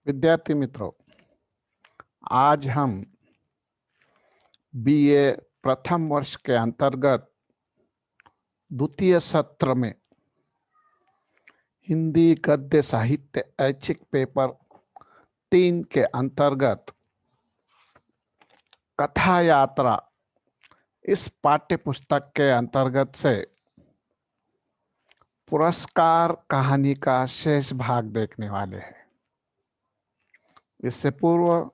विद्यार्थी मित्रों, आज हम बीए प्रथम वर्ष के अंतर्गत द्वितीय सत्र में हिंदी गद्य साहित्य ऐच्छिक पेपर 3 के अंतर्गत कथा यात्रा इस पाठ्य पुस्तक के अंतर्गत से पुरस्कार कहानी का शेष भाग देखने वाले हैं। इससे पूर्व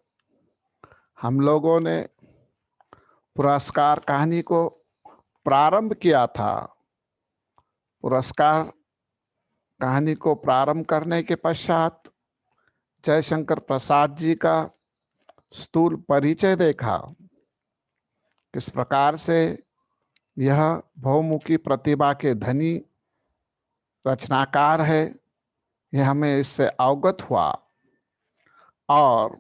हम लोगों ने पुरस्कार कहानी को प्रारंभ किया था। पुरस्कार कहानी को प्रारंभ करने के पश्चात जयशंकर प्रसाद जी का स्थूल परिचय देखा। किस प्रकार से यह बहुमुखी प्रतिभा के धनी रचनाकार है, यह हमें इससे अवगत हुआ और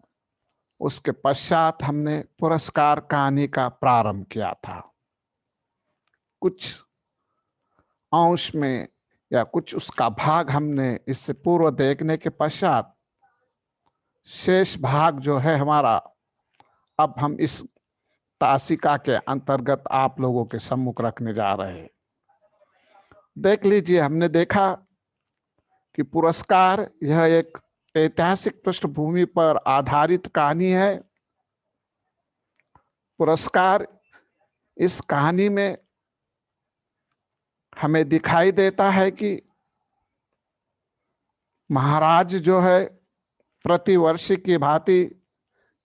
उसके पश्चात हमने पुरस्कार कहानी का प्रारंभ किया था। कुछ अंश में या कुछ उसका भाग हमने इससे पूर्व देखने के पश्चात शेष भाग जो है हमारा, अब हम इस तासिका के अंतर्गत आप लोगों के सम्मुख रखने जा रहे हैं। देख लीजिए, हमने देखा कि पुरस्कार यह एक ऐतिहासिक पृष्ठभूमि पर आधारित कहानी है। पुरस्कार इस कहानी में हमें दिखाई देता है कि महाराज जो है प्रतिवर्ष की भांति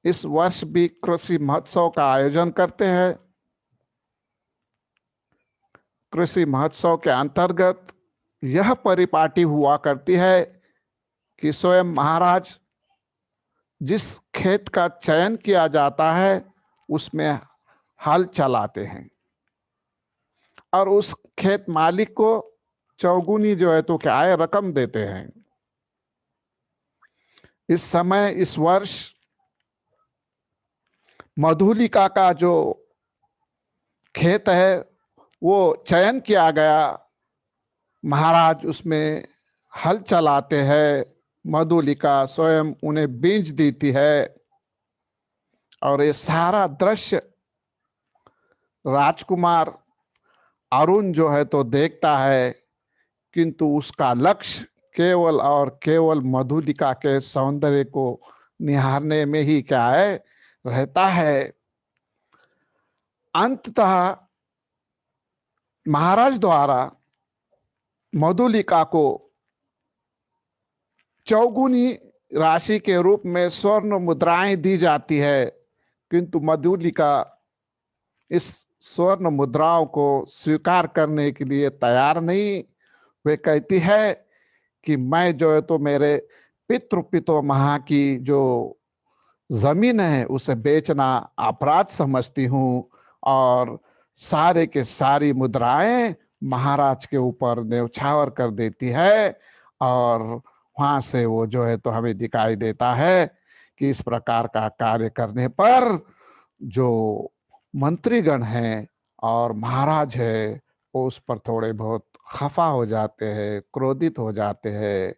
इस वर्ष भी कृषि महोत्सव का आयोजन करते हैं। कृषि महोत्सव के अंतर्गत यह परिपाटी हुआ करती है कि स्वयं महाराज जिस खेत का चयन किया जाता है उसमें हल चलाते हैं और उस खेत मालिक को चौगुनी जो है तो क्या है रकम देते हैं। इस समय इस वर्ष मधुलिका का जो खेत है वो चयन किया गया। महाराज उसमें हल चलाते हैं, मधुलिका स्वयं उन्हें बीज देती है और ये सारा दृश्य राजकुमार अरुण जो है तो देखता है, किंतु उसका लक्ष्य केवल और केवल मधुलिका के सौंदर्य को निहारने में ही क्या है रहता है। अंततः महाराज द्वारा मधुलिका को चौगुनी राशि के रूप में स्वर्ण मुद्राएं दी जाती है, किंतु मधुलिका इस स्वर्ण मुद्राओं को स्वीकार करने के लिए तैयार नहीं। वे कहती है कि मैं जो है तो मेरे पितृपितामह की जो जमीन है उसे बेचना अपराध समझती हूँ और सारे के सारी मुद्राएं महाराज के ऊपर न्यौछावर कर देती है। और वहां से वो जो है तो हमें दिखाई देता है कि इस प्रकार का कार्य करने पर जो मंत्रीगण हैं और महाराज है वो उस पर थोड़े बहुत खफा हो जाते हैं, क्रोधित हो जाते हैं।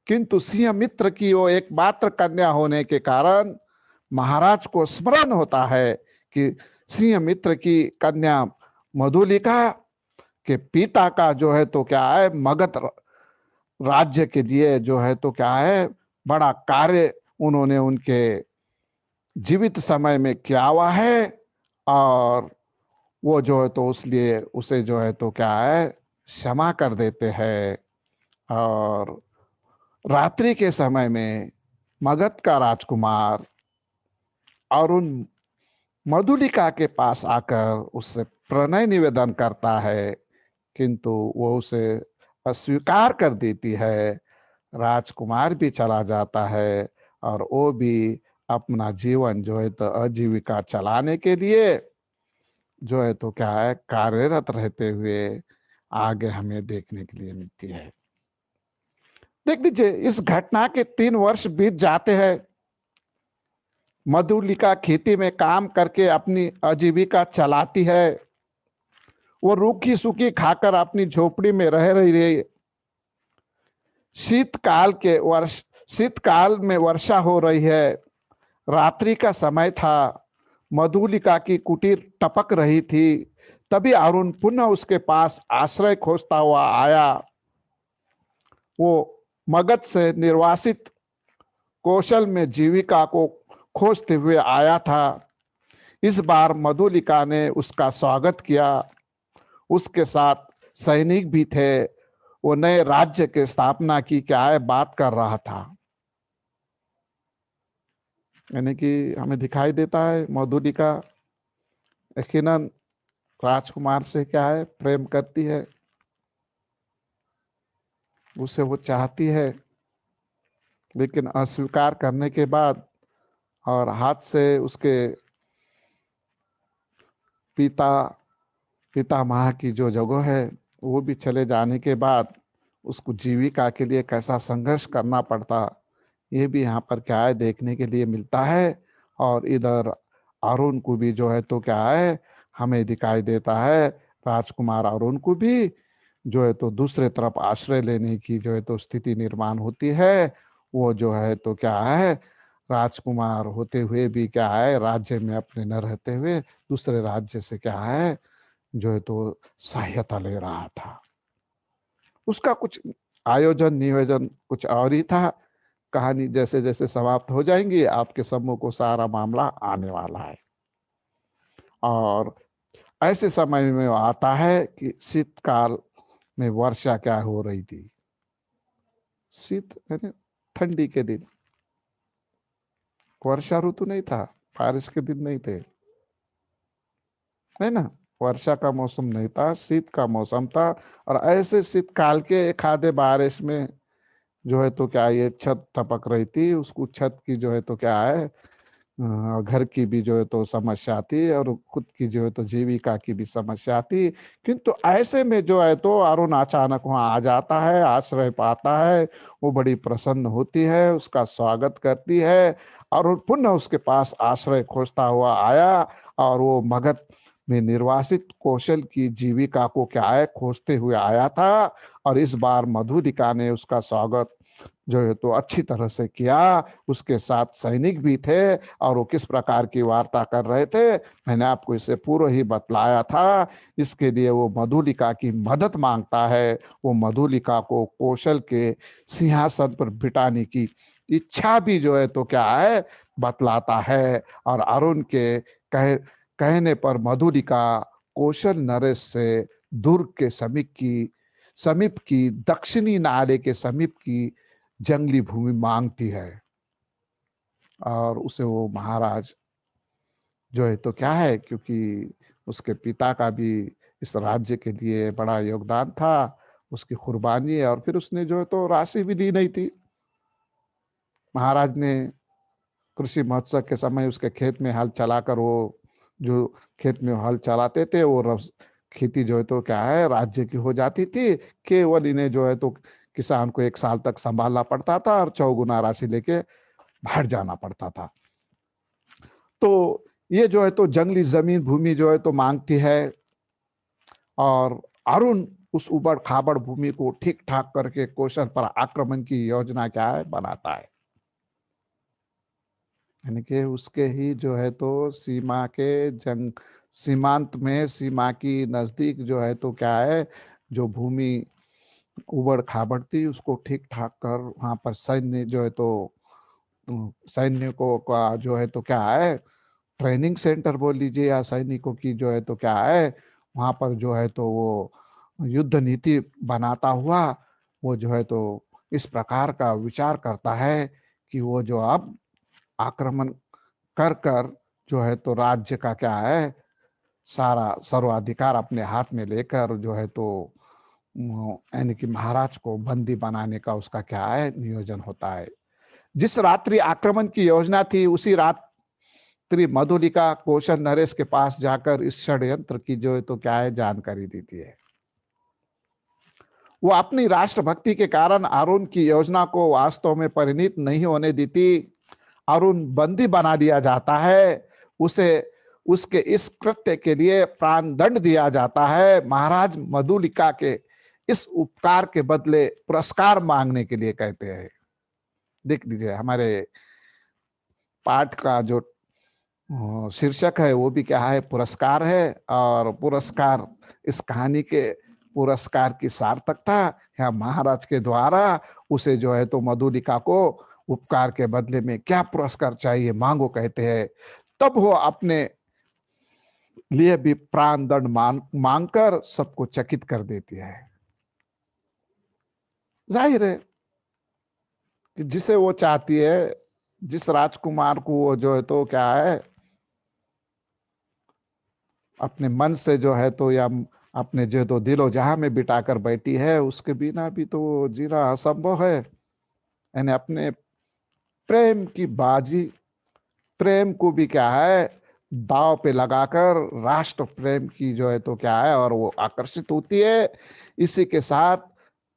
किंतु सिंह मित्र की वो एकमात्र कन्या होने के कारण महाराज को स्मरण होता है कि सिंह मित्र की कन्या मधुलिका के पिता का जो है तो क्या है मगध राज्य के लिए जो है तो क्या है बड़ा कार्य उन्होंने उनके जीवित समय में किया हुआ है और वो जो है तो उसलिए उसे जो है तो क्या है क्षमा कर देते हैं। और रात्रि के समय में मगध का राजकुमार अरुण मधुलिका के पास आकर उससे प्रणय निवेदन करता है, किंतु वो उसे अस्वीकार कर देती है। राजकुमार भी चला जाता है और वो भी अपना जीवन जो है तो आजीविका चलाने के लिए जो है तो क्या है कार्यरत रहते हुए आगे हमें देखने के लिए मिलती है। देख लीजिए, इस घटना के 3 वर्ष बीत जाते हैं। मधुलिका खेती में काम करके अपनी आजीविका चलाती है। वो रूखी सूखी खाकर अपनी झोपड़ी में रह रही है। शीतकाल के वर्ष शीतकाल में वर्षा हो रही है, रात्रि का समय था, मधुलिका की कुटीर टपक रही थी। तभी अरुण पुनः उसके पास आश्रय खोजता हुआ आया। वो मगध से निर्वासित कौशल में जीविका को खोजते हुए आया था। इस बार मधुलिका ने उसका स्वागत किया। उसके साथ सैनिक भी थे। वो नए राज्य की स्थापना की क्या है बात कर रहा था। यानी कि हमें दिखाई देता है मधुलिका यकीनन राजकुमार से क्या है प्रेम करती है, उसे वो चाहती है, लेकिन अस्वीकार करने के बाद और हाथ से उसके पिता पितामह की जो जगह है वो भी चले जाने के बाद उसको जीविका के लिए कैसा संघर्ष करना पड़ता, ये भी यहाँ पर क्या है देखने के लिए मिलता है। और इधर अरुण को भी जो है तो क्या है हमें दिखाई देता है, राजकुमार अरुण को भी जो है तो दूसरे तरफ आश्रय लेने की जो है तो स्थिति निर्माण होती है। वो जो है तो क्या है राजकुमार होते हुए भी क्या है राज्य में अपने न रहते हुए दूसरे राज्य से क्या है जो है तो सहायता ले रहा था। उसका कुछ आयोजन नियोजन कुछ और ही था। कहानी जैसे जैसे समाप्त हो जाएंगी आपके सम्मुख को सारा मामला आने वाला है। और ऐसे समय में वो आता है कि शीतकाल में वर्षा क्या हो रही थी। शीत यानी ठंडी के दिन, वर्षा ऋतु नहीं था, बारिश के दिन नहीं थे, है ना। वर्षा का मौसम नहीं था, शीत का मौसम था। और ऐसे शीतकाल के एक आधे बारिश में जो है तो क्या ये छत टपक रही थी, उसको छत की जो है तो क्या है घर की भी जो है तो समस्या थी और खुद की जो है तो जीविका की भी समस्या थी। किंतु ऐसे में जो है तो अरुण अचानक वहां आ जाता है, आश्रय पाता है। वो बड़ी प्रसन्न होती है, उसका स्वागत करती है। और पुनः उसके पास आश्रय खोजता हुआ आया। और वो मगध में निर्वासित कौशल की जीविका को क्या है खोजते हुए आया था। और इस बार मधुलिका ने उसका स्वागत जो है तो अच्छी तरह से किया। उसके साथ सैनिक भी थे और वो किस प्रकार की वार्ता कर रहे थे मैंने आपको इससे पूर्व ही बतलाया था। इसके लिए वो मधुलिका की मदद मांगता है। वो मधुलिका को कौशल के सिंहासन पर बिठाने की इच्छा भी जो है तो क्या है बतलाता है। और अरुण के कहने पर मधुलिका कौशल नरेश से दुर्ग के समीप की दक्षिणी नाले के समीप की जंगली भूमि मांगती है। और उसे वो महाराज जो है तो क्या है क्योंकि उसके पिता का भी इस राज्य के लिए बड़ा योगदान था, उसकी कुर्बानी है। और फिर उसने जो है तो राशि भी दी नहीं थी। महाराज ने कृषि महोत्सव के समय उसके खेत में हल चलाकर वो जो खेत में हल चलाते थे वो खेती जो है तो क्या है राज्य की हो जाती थी। केवल इन्हें जो है तो किसान को एक साल तक संभालना पड़ता था और चौगुना राशि लेके बाहर जाना पड़ता था। तो ये जो है तो जंगली जमीन भूमि जो है तो मांगती है। और अरुण उस उबड़ खाबड़ भूमि को ठीक ठाक करके कौशल पर आक्रमण की योजना क्या है बनाता है। यानी कि उसके ही जो है तो सीमा के जंग सीमांत में सीमा की नजदीक जो है तो क्या है जो भूमि उबड़ खाबड़ थी उसको ठीक ठाक कर वहां पर सैन्य जो है तो सैनिकों का जो है तो क्या है ट्रेनिंग सेंटर बोल लीजिए या सैनिकों की जो है तो क्या है वहां पर जो है तो वो युद्ध नीति बनाता हुआ वो जो है तो इस प्रकार का विचार करता है कि वो जो अब आक्रमण कर कर जो है तो राज्य का क्या है सारा सर्वाधिकार अपने हाथ में लेकर जो है तो यानी कि महाराज को बंदी बनाने का उसका क्या है नियोजन होता है। जिस रात्रि आक्रमण की योजना थी उसी रात्रि मधुलिका कौशल नरेश के पास जाकर इस षड्यंत्र की जो है तो क्या है जानकारी देती है। वो अपनी राष्ट्रभक्ति के कारण अरुण की योजना को वास्तव में परिणित नहीं होने देती। अरुण बंदी बना दिया जाता है, उसे उसके इस कृत्य के लिए प्राण दंड दिया जाता है। महाराज मधुलिका के इस उपकार के बदले पुरस्कार मांगने के लिए कहते हैं। देख लीजिए हमारे पाठ का जो शीर्षक है वो भी क्या है, पुरस्कार है। और पुरस्कार, इस कहानी के पुरस्कार की सार्थकता या महाराज के द्वारा उसे जो है तो मधुलिका को उपकार के बदले में क्या पुरस्कार चाहिए मांगो कहते हैं। तब वो अपने लिए भी प्राण दंड मांगकर सबको चकित कर देती है। जाहिर है कि जिसे वो चाहती है, जिस राजकुमार को वो जो है तो क्या है अपने मन से जो है तो या अपने जो तो दिलो जहां में बिठाकर बैठी है, उसके बिना भी तो जीना असंभव है। यानी अपने प्रेम की बाजी, प्रेम को भी क्या है दांव पे लगाकर राष्ट्र प्रेम की जो है तो क्या है और वो आकर्षित होती है। इसी के साथ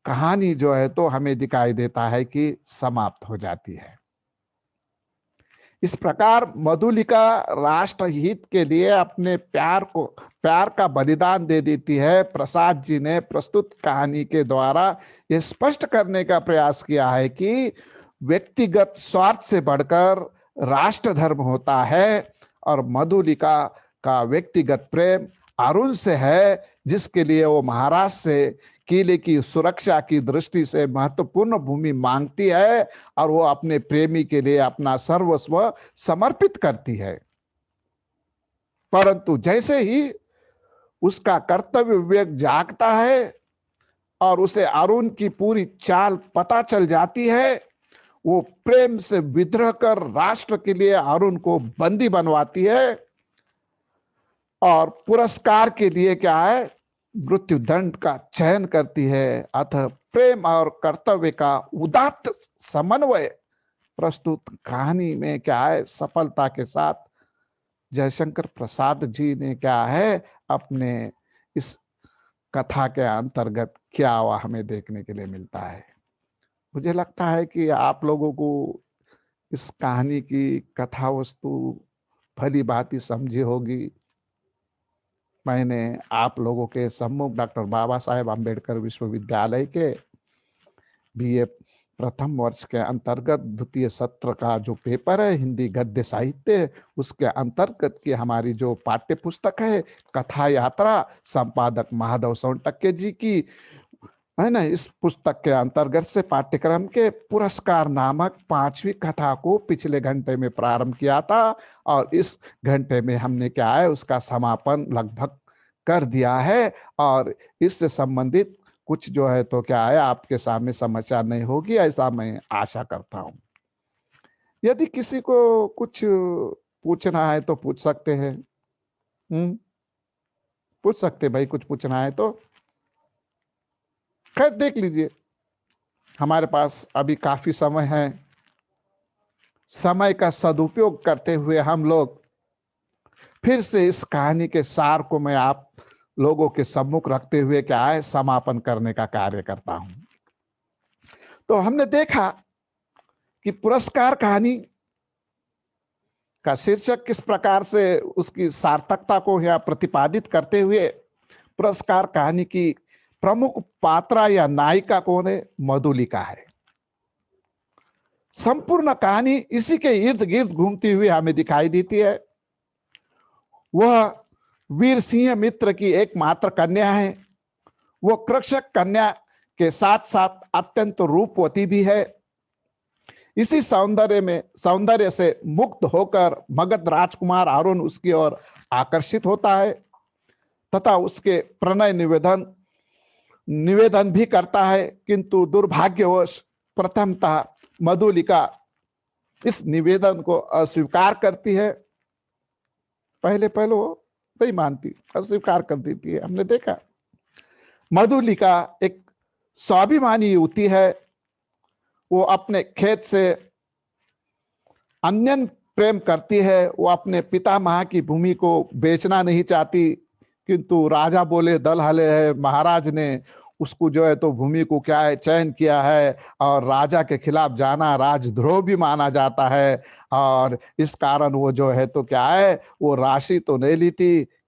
कहानी जो है तो हमें दिखाई देता है कि समाप्त हो जाती है। इस प्रकार मधुलिका राष्ट्र हित के लिए अपने प्यार का बलिदान दे देती है। प्रसाद जी ने प्रस्तुत कहानी के द्वारा यह स्पष्ट करने का प्रयास किया है कि व्यक्तिगत स्वार्थ से बढ़कर राष्ट्र धर्म होता है और मधुलिका का व्यक्तिगत प्रेम अरुण से है, जिसके लिए वो महाराज से किले की सुरक्षा की दृष्टि से महत्वपूर्ण भूमि मांगती है और वो अपने प्रेमी के लिए अपना सर्वस्व समर्पित करती है। परंतु जैसे ही उसका कर्तव्य विवेक जागता है और उसे अरुण की पूरी चाल पता चल जाती है, वो प्रेम से विद्रोह कर राष्ट्र के लिए अरुण को बंदी बनवाती है और पुरस्कार के लिए क्या है मृत्यु दंड का चयन करती है। अतः प्रेम और कर्तव्य का उदात्त समन्वय प्रस्तुत कहानी में क्या है सफलता के साथ जयशंकर प्रसाद जी ने क्या है अपने इस कथा के अंतर्गत क्या हुआ हमें देखने के लिए मिलता है। मुझे लगता है कि आप लोगों को इस कहानी की कथा वस्तु भली भांति समझी होगी। मैंने आप लोगों के सम्मुख डॉक्टर बाबा साहेब अम्बेडकर विश्वविद्यालय के बीए प्रथम वर्ष के अंतर्गत द्वितीय सत्र का जो पेपर है हिंदी गद्य साहित्य, उसके अंतर्गत की हमारी जो पाठ्य पुस्तक है कथा यात्रा संपादक महादेव सोनटक्के जी की है ना, इस पुस्तक के अंतर्गत से पाठ्यक्रम के पुरस्कार नामक 5वीं कथा को पिछले घंटे में प्रारंभ किया था और इस घंटे में हमने क्या है उसका समापन लगभग कर दिया है। और इससे संबंधित कुछ जो है तो क्या है आपके सामने समस्या नहीं होगी, ऐसा मैं आशा करता हूं। यदि किसी को कुछ पूछना है तो पूछ सकते हैं। पूछ सकते भाई, कुछ पूछना है तो। खैर देख लीजिए हमारे पास अभी काफी समय है, समय का सदुपयोग करते हुए हम लोग फिर से इस कहानी के सार को मैं आप लोगों के सम्मुख रखते हुए क्या है समापन करने का कार्य करता हूं। तो हमने देखा कि पुरस्कार कहानी का शीर्षक किस प्रकार से उसकी सार्थकता को यहाँ प्रतिपादित करते हुए पुरस्कार कहानी की प्रमुख पात्रा या नायिका कौन है, मधुलिका है। संपूर्ण कहानी इसी के इर्द गिर्द घूमती हुई हमें दिखाई देती है। वह वीर सिंह मित्र की एकमात्र कन्या है। वो कृषक कन्या के साथ साथ अत्यंत रूपवती भी है। इसी सौंदर्य से मुक्त होकर मगध राजकुमार अरुण उसकी ओर आकर्षित होता है तथा उसके प्रणय निवेदन भी करता है, किंतु दुर्भाग्यवश प्रथमतः मधुलिका इस निवेदन को अस्वीकार करती है। पहले वो नहीं मानती, अस्वीकार कर देती है। हमने देखा मधुलिका एक स्वाभिमानी युवती है। वो अपने खेत से अन्यन प्रेम करती है। वो अपने पितामह की भूमि को बेचना नहीं चाहती, किंतु राजा बोले दल हले है, महाराज ने उसको जो है तो भूमि को क्या है चयन किया है और राजा के खिलाफ जाना राजद्रोह भी माना जाता है। और इस कारण वो जो है तो क्या है वो राशि तो नहीं ली,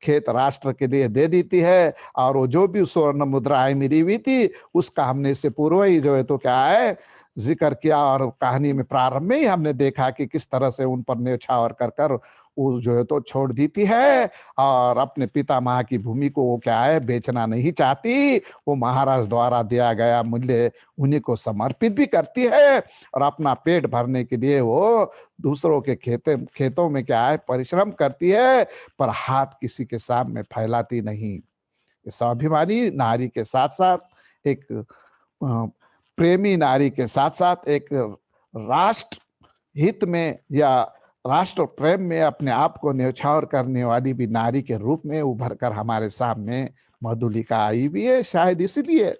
खेत राष्ट्र के लिए दे देती है और वो जो भी स्वर्ण मुद्राएं मिली हुई थी उसका हमने इससे पूर्व ही जो है तो क्या है जिक्र किया और कहानी में प्रारंभ में ही हमने देखा कि किस तरह से उन पर न्यौछावर कर कर वो जो है तो छोड़ देती है और अपने पितामह की भूमि को वो क्या है बेचना नहीं चाहती। वो महाराज द्वारा दिया गया मूल्य उन्हीं को समर्पित भी करती है और अपना पेट भरने के लिए वो दूसरों के खेतों में क्या है परिश्रम करती है, पर हाथ किसी के सामने फैलाती नहीं। स्वाभिमानी नारी के साथ साथ एक प्रेमी नारी के साथ साथ एक राष्ट्र हित में या राष्ट्र प्रेम में अपने आप को न्यौछावर करने वाली भी नारी के रूप में उभर कर हमारे सामने मधुलिका आई भी है। शायद इसलिए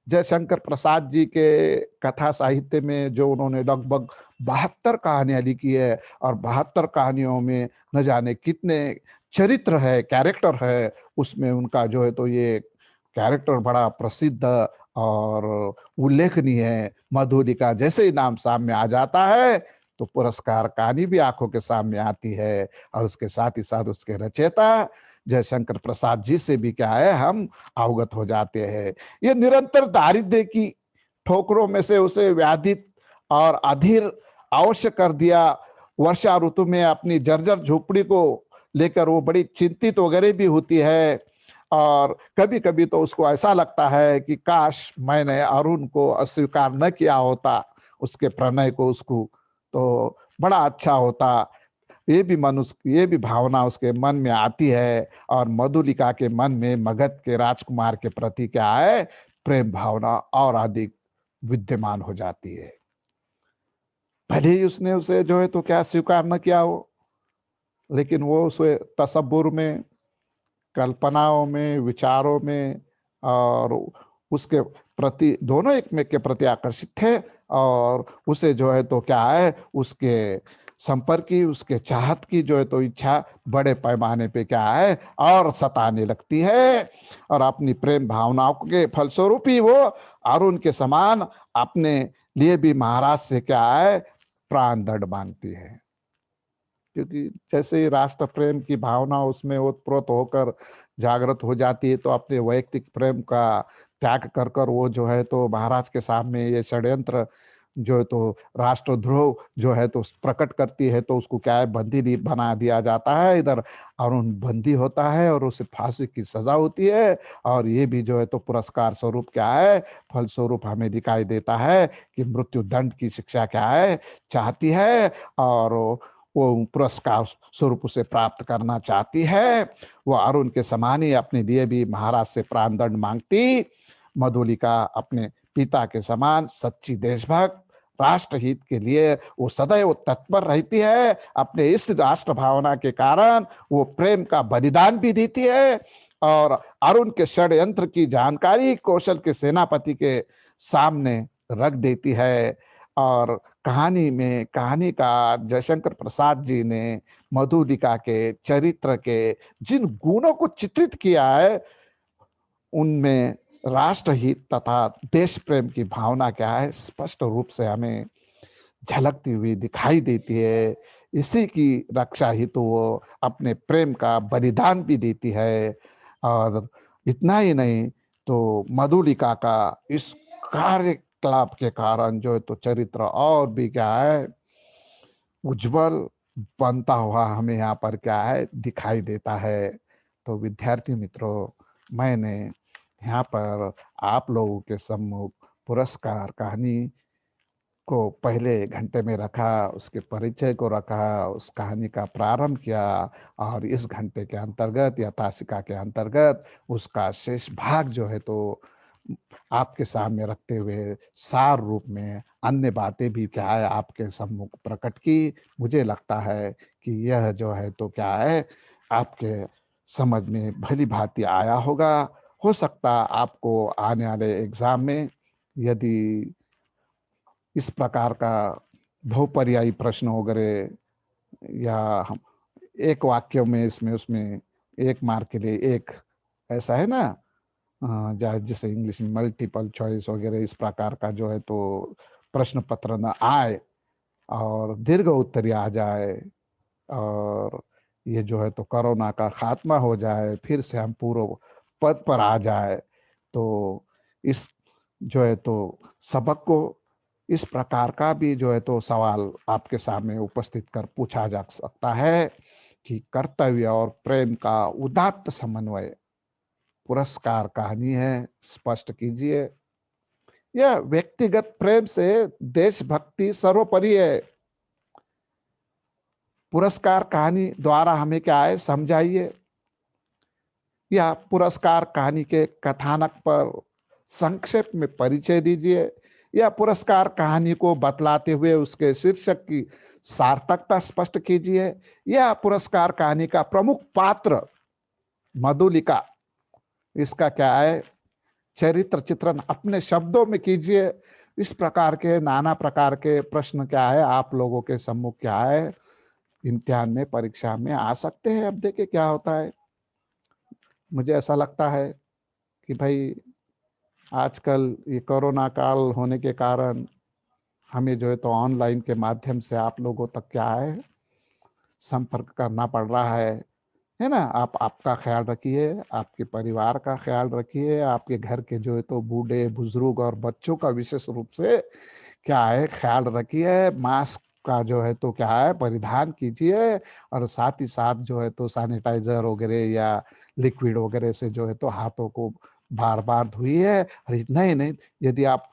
जयशंकर प्रसाद जी के कथा साहित्य में जो उन्होंने लगभग 72 कहानियां लिखी है और 72 कहानियों में न जाने कितने चरित्र है, कैरेक्टर है, उसमें उनका जो है तो ये कैरेक्टर बड़ा प्रसिद्ध और उल्लेखनीय है। मधुलिका जैसे ही नाम सामने आ जाता है तो पुरस्कार कहानी भी आंखों के सामने आती है और उसके साथ ही साथ उसके रचयिता जयशंकर प्रसाद जी से भी क्या है हम अवगत हो जाते हैं। ये निरंतर दारिद्र्य की ठोकरों में से उसे व्याधित और अधीर अवश्य कर दिया। वर्षा ऋतु में अपनी जर्जर झोपड़ी को लेकर वो बड़ी चिंतित वगैरह भी होती है और कभी कभी तो उसको ऐसा लगता है कि काश मैंने अरुण को अस्वीकार न किया होता, उसके प्रणय को, उसको तो बड़ा अच्छा होता। ये भी भावना उसके मन में आती है और मधुलिका के मन में मगध के राजकुमार के प्रति क्या है प्रेम भावना और अधिक विद्यमान हो जाती है। भले ही उसने उसे जो है तो क्या स्वीकार न किया हो, लेकिन वो उसे तसब्बुर में, कल्पनाओं में, विचारों में और उसके प्रति दोनों एक में के प्रति आकर्षित थे और उसे जो है तो क्या है उसके संपर्क की, उसके चाहत की जो है तो इच्छा बड़े पैमाने पे क्या है और सताने लगती है और अपनी प्रेम भावनाओं के फलस्वरूप ही वो अरुण के समान अपने लिए भी महाराज से क्या है प्राण दंड मांगती है। क्योंकि जैसे ही राष्ट्र प्रेम की भावना उसमें ओतप्रोत होकर जागृत हो जाती है तो अपने वैयक्तिक प्रेम का त्याग कर कर वो जो है तो महाराज के सामने ये षड्यंत्र जो है तो राष्ट्रद्रोह जो है तो प्रकट करती है तो उसको क्या है बंदी बना दिया जाता है। इधर अरुण बंदी होता है और उसे फांसी की सजा होती है और ये भी जो है तो पुरस्कार स्वरूप क्या है फलस्वरूप हमें दिखाई देता है कि मृत्यु दंड की शिक्षा क्या है चाहती है और वो पुरस्कार स्वरूप उसे प्राप्त करना चाहती है। वो अरुण के समान ही अपने लिए भी महाराज से प्राण दंड मांगती। मधुलिका अपने पिता के समान सच्ची देशभक्त, राष्ट्रहित के लिए वो सदैव तत्पर रहती है। अपने इस राष्ट्र भावना के कारण वो प्रेम का बलिदान भी देती है और अरुण के षड्यंत्र की जानकारी कौशल के सेनापति के सामने रख देती है। और कहानीकार जयशंकर प्रसाद जी ने मधुलिका के चरित्र के जिन गुणों को चित्रित किया है उनमें राष्ट्रहित तथा देश प्रेम की भावना क्या है स्पष्ट रूप से हमें झलकती हुई दिखाई देती है। इसी की रक्षा हेतु वो अपने प्रेम का बलिदान भी देती है। और इतना ही नहीं तो मधुलिका का इस कार्यकलाप के कारण जो है तो चरित्र और भी क्या है उज्जवल बनता हुआ हमें यहाँ पर क्या है दिखाई देता है। तो विद्यार्थी मित्रों, मैंने यहाँ पर आप लोगों के सम्मुख पुरस्कार कहानी को पहले घंटे में रखा, उसके परिचय को रखा, उस कहानी का प्रारंभ किया और इस घंटे के अंतर्गत या तासिका के अंतर्गत उसका शेष भाग जो है तो आपके सामने रखते हुए सार रूप में अन्य बातें भी क्या है आपके सम्मुख प्रकट की। मुझे लगता है कि यह जो है तो क्या है आपके समझ में भली भांति आया होगा। हो सकता आपको आने वाले एग्जाम में यदि इस प्रकार का बहुपर्यायी प्रश्न वगैरह या हम एक वाक्य में इसमें उसमें एक मार्क के लिए एक ऐसा है ना जैसे इंग्लिश में मल्टीपल चॉइस वगैरह इस प्रकार का जो है तो प्रश्न पत्र न आए और दीर्घ उत्तरी आ जाए और ये जो है तो कोरोना का खात्मा हो जाए, फिर से हम पूर्व पद पर आ जाए। तो इस जो है तो सबक को इस प्रकार का भी जो है तो सवाल आपके सामने उपस्थित कर पूछा जा सकता है कि कर्तव्य और प्रेम का उदात्त समन्वय पुरस्कार कहानी है, स्पष्ट कीजिए। यह व्यक्तिगत प्रेम से देशभक्ति सर्वोपरि है। पुरस्कार कहानी द्वारा हमें क्या है समझाइए। या पुरस्कार कहानी के कथानक पर संक्षेप में परिचय दीजिए, या पुरस्कार कहानी को बतलाते हुए उसके शीर्षक की सार्थकता स्पष्ट कीजिए, या पुरस्कार कहानी का प्रमुख पात्र मधुलिका, इसका क्या है चरित्र चित्रण अपने शब्दों में कीजिए। इस प्रकार के नाना प्रकार के प्रश्न क्या है आप लोगों के सम्मुख क्या है इम्तिहान में परीक्षा में आ सकते हैं। अब देखिए क्या होता है। मुझे ऐसा लगता है कि भाई आजकल ये कोरोना काल होने के कारण हमें जो है तो ऑनलाइन के माध्यम से आप लोगों तक क्या है संपर्क करना पड़ रहा है ना। आप आपका ख्याल रखिए, आपके परिवार का ख्याल रखिए, आपके घर के जो है तो बूढ़े बुजुर्ग और बच्चों का विशेष रूप से क्या है ख्याल रखिए। मास्क का जो है तो क्या है परिधान कीजिए, और साथ ही साथ जो है तो सैनिटाइजर वगैरह या लिक्विड वगैरह से जो है तो हाथों को बार बार धोइए। अरे नहीं नहीं, यदि आप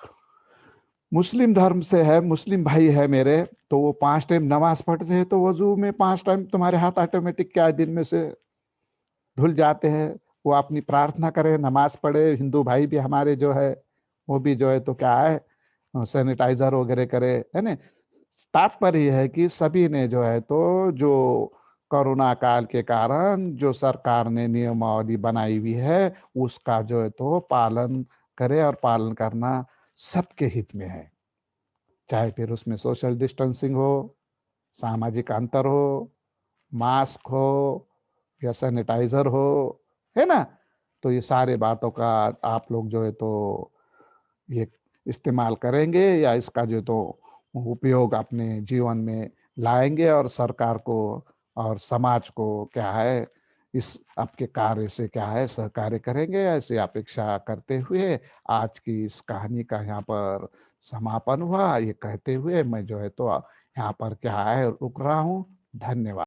मुस्लिम धर्म से है, मुस्लिम भाई है मेरे, तो वो 5 टाइम नमाज पढ़ते हैं, तो वजू में 5 टाइम तुम्हारे हाथ ऑटोमेटिक क्या है दिन में से धुल जाते हैं। वो अपनी प्रार्थना करे, नमाज पढ़े। हिंदू भाई भी हमारे जो है वो भी जो है तो क्या है सैनिटाइजर वगैरह करे, है ना। तात्पर्य यह है कि सभी ने जो है तो जो कोरोना काल के कारण जो सरकार ने नियमावली बनाई हुई है उसका जो है तो पालन करे, और पालन करना सबके हित में है। चाहे फिर उसमें सोशल डिस्टेंसिंग हो, सामाजिक अंतर हो, मास्क हो या सैनिटाइजर हो, है ना। तो ये सारे बातों का आप लोग जो है तो ये इस्तेमाल करेंगे, या इसका जो तो उपयोग अपने जीवन में लाएंगे, और सरकार को और समाज को क्या है इस आपके कार्य से क्या है सहकार्य करेंगे, ऐसे अपेक्षा करते हुए आज की इस कहानी का यहाँ पर समापन हुआ। ये कहते हुए मैं जो है तो यहाँ पर क्या है रुक रहा हूँ। धन्यवाद।